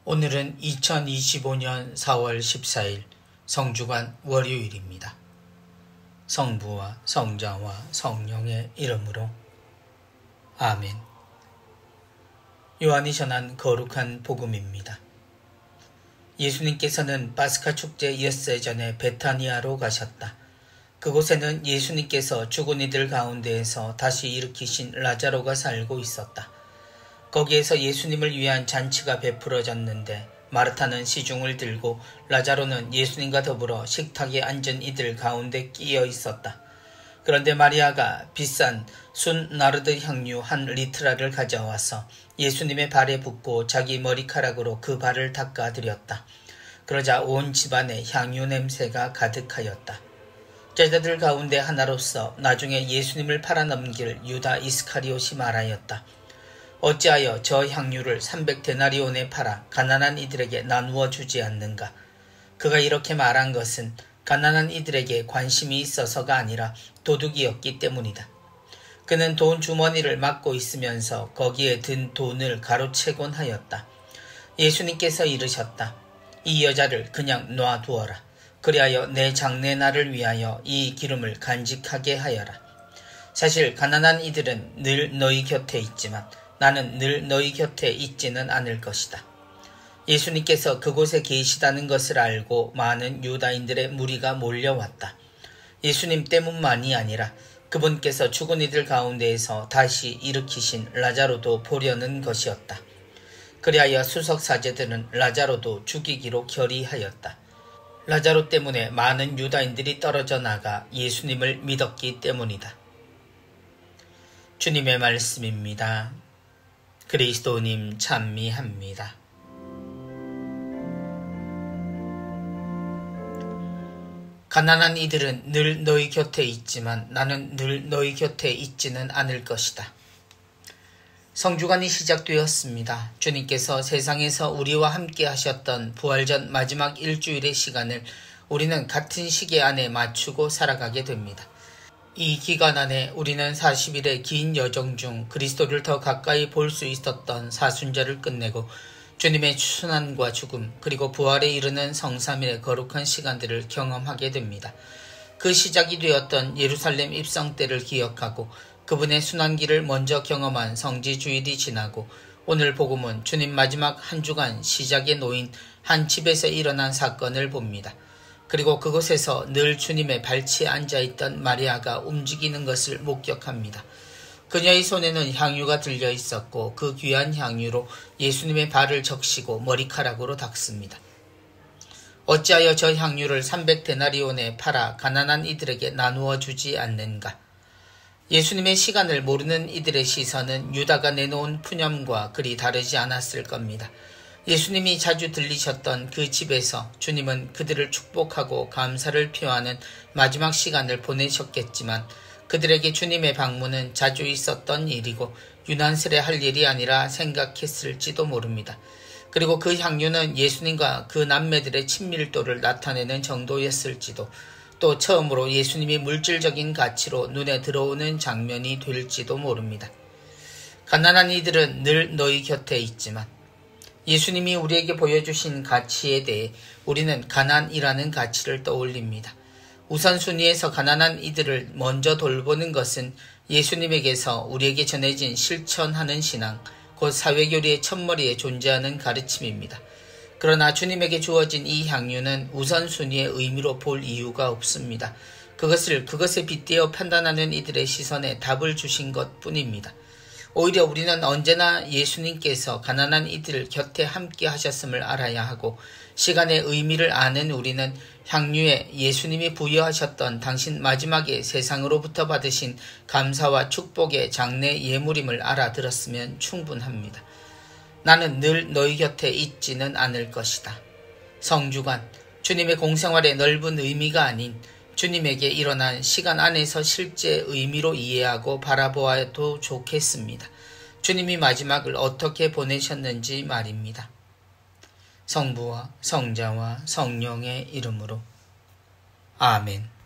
오늘은 2025년 4월 14일 성주간 월요일입니다. 성부와 성자와 성령의 이름으로 아멘. 요한이 전한 거룩한 복음입니다. 예수님께서는 파스카 축제 엿새 전에 베타니아로 가셨다. 그곳에는 예수님께서 죽은 이들 가운데에서 다시 일으키신 라자로가 살고 있었다. 거기에서 예수님을 위한 잔치가 베풀어졌는데 마르타는 시중을 들고 라자로는 예수님과 더불어 식탁에 앉은 이들 가운데 끼어 있었다. 그런데 마리아가 비싼 순 나르드 향유 한 리트라를 가져와서 예수님의 발에 붓고 자기 머리카락으로 그 발을 닦아드렸다. 그러자 온 집안에 향유 냄새가 가득하였다. 제자들 가운데 하나로서 나중에 예수님을 팔아넘길 유다 이스카리옷이 말하였다. 어찌하여 저 향유를 300데나리온에 팔아 가난한 이들에게 나누어 주지 않는가? 그가 이렇게 말한 것은 가난한 이들에게 관심이 있어서가 아니라 도둑이었기 때문이다. 그는 돈 주머니를 막고 있으면서 거기에 든 돈을 가로채곤 하였다. 예수님께서 이르셨다. 이 여자를 그냥 놔두어라. 그리하여 내 장례날을 위하여 이 기름을 간직하게 하여라. 사실 가난한 이들은 늘 너희 곁에 있지만 나는 늘 너희 곁에 있지는 않을 것이다. 예수님께서 그곳에 계시다는 것을 알고 많은 유다인들의 무리가 몰려왔다. 예수님 때문만이 아니라 그분께서 죽은 이들 가운데에서 다시 일으키신 라자로도 보려는 것이었다. 그리하여 수석 사제들은 라자로도 죽이기로 결의하였다. 라자로 때문에 많은 유다인들이 떨어져 나가 예수님을 믿었기 때문이다. 주님의 말씀입니다. 그리스도님 찬미합니다. 가난한 이들은 늘 너희 곁에 있지만 나는 늘 너희 곁에 있지는 않을 것이다. 성주간이 시작되었습니다. 주님께서 세상에서 우리와 함께 하셨던 부활전 마지막 일주일의 시간을 우리는 같은 시계 안에 맞추고 살아가게 됩니다. 이 기간 안에 우리는 40일의 긴 여정 중 그리스도를 더 가까이 볼 수 있었던 사순절을 끝내고 주님의 순환과 죽음 그리고 부활에 이르는 성삼일의 거룩한 시간들을 경험하게 됩니다. 그 시작이 되었던 예루살렘 입성 때를 기억하고 그분의 순환기를 먼저 경험한 성지 주일이 지나고 오늘 복음은 주님 마지막 한 주간 시작에 놓인 한 집에서 일어난 사건을 봅니다. 그리고 그곳에서 늘 주님의 발치에 앉아있던 마리아가 움직이는 것을 목격합니다. 그녀의 손에는 향유가 들려 있었고 그 귀한 향유로 예수님의 발을 적시고 머리카락으로 닦습니다. 어찌하여 저 향유를 300데나리온에 팔아 가난한 이들에게 나누어 주지 않는가? 예수님의 시간을 모르는 이들의 시선은 유다가 내놓은 푸념과 그리 다르지 않았을 겁니다. 예수님이 자주 들리셨던 그 집에서 주님은 그들을 축복하고 감사를 표하는 마지막 시간을 보내셨겠지만 그들에게 주님의 방문은 자주 있었던 일이고 유난스레 할 일이 아니라 생각했을지도 모릅니다. 그리고 그 향유는 예수님과 그 남매들의 친밀도를 나타내는 정도였을지도 또 처음으로 예수님이 물질적인 가치로 눈에 들어오는 장면이 될지도 모릅니다. 가난한 이들은 늘 너희 곁에 있지만 예수님이 우리에게 보여주신 가치에 대해 우리는 가난이라는 가치를 떠올립니다. 우선순위에서 가난한 이들을 먼저 돌보는 것은 예수님에게서 우리에게 전해진 실천하는 신앙, 곧 사회교리의 첫머리에 존재하는 가르침입니다. 그러나 주님에게 주어진 이 향유는 우선순위의 의미로 볼 이유가 없습니다. 그것에 빗대어 판단하는 이들의 시선에 답을 주신 것뿐입니다. 오히려 우리는 언제나 예수님께서 가난한 이들 곁에 함께 하셨음을 알아야 하고 시간의 의미를 아는 우리는 향유에 예수님이 부여하셨던 당신 마지막에 세상으로부터 받으신 감사와 축복의 장래 예물임을 알아들었으면 충분합니다. 나는 늘 너희 곁에 있지는 않을 것이다. 성주간, 주님의 공생활의 넓은 의미가 아닌 주님에게 일어난 시간 안에서 실제 의미로 이해하고 바라보아도 좋겠습니다. 주님이 마지막을 어떻게 보내셨는지 말입니다. 성부와 성자와 성령의 이름으로 아멘.